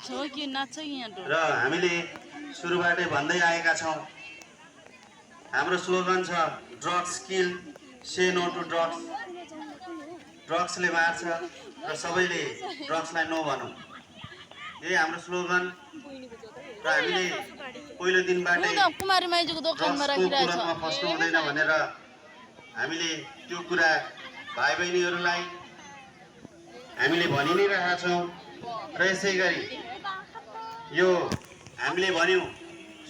र हामीले सुरुबाटै भन्दै आएका छौँ हाम्रो स्लोगन छ drugs kill say no to drugs. ड्रग्सले मार्छ र सबैले ड्रग्सलाई नो भनौँ, यही हाम्रो स्लोगन। र हामीले पहिलो दिनबाटै ड्रग्सको कुलतमा फस्नु हुँदैन भनेर हामीले त्यो कुरा भाइ बहिनीहरूलाई हामीले भनि नै रहेका छौँ। र यसै गरी यो हामीले भन्यौँ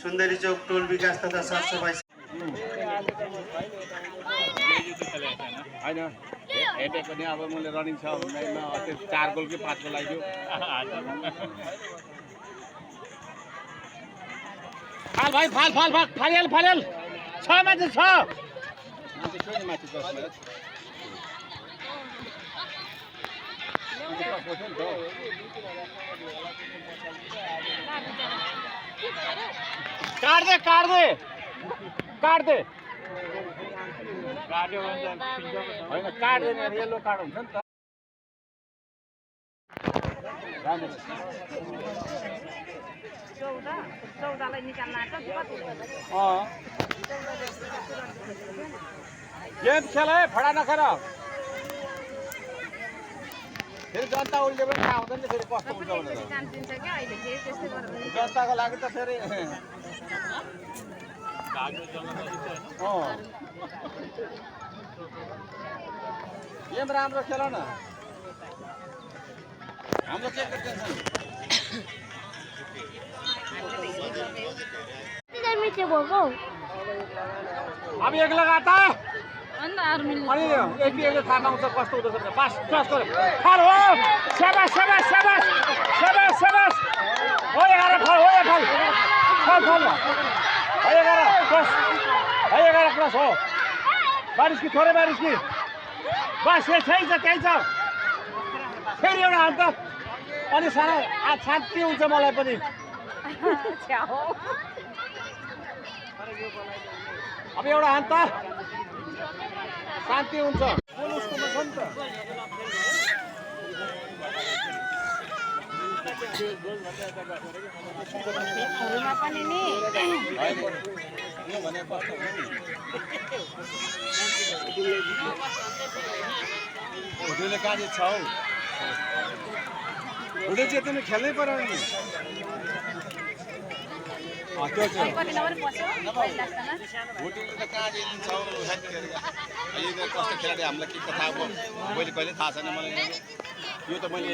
सुन्दरी चोक टोल विकास तथा सरसफाइ होइन हेटेको नि अब मैले रनिङ छ भन्दैमा त्यो 4 गोल कि 5 गोल लाग्यो। फाल भाइ फाल फाल फाल फालियल फालियल 6 माथि 6 माथि छोड्नु माथि 10 मिनेट काट दे काट दे काट दे काट्यो भने होइन काट दे येलो कार्ड हुन्छ नि त। गेम खेल है फडा नखेर फेरि जनता उल्टे पनि थाहा हुँदैन फेरि कस्तो हुन्छ भनेर जनताको लागि त फेरि गेम राम्रो खेल न हाम्रो के टेन्सन अब एक लगाता अनि एक थाहा पाउँछ कस्तो हुँदछ पास क्रस गर्यो फाल हो शाबास शाबास शाबास शाबास शाबास हो 11 फाल हो फाल फाल फाल हो 11 क्रस हो 11 क्रस हो बारिश की थोरै बारिश की बस यही छ त्यही छ फेरि एउटा हात अनि सारा शान्ति हुन्छ मलाई पनि अब एउटा हात शान्ति हुन्छ उसकोमा छ नि त पनि नि भने कस्तो हुँदैन काजे छ हौ हुँदै चाहिँ तिमी खेल्नै पर्यो नि त्यो चाहिँ होटेलले त कहाँ दिन्छ हौ यो कस्तो खेलाडी हामीलाई के थाहा भयो मैले कहिले थाहा छैन मलाई यो त मैले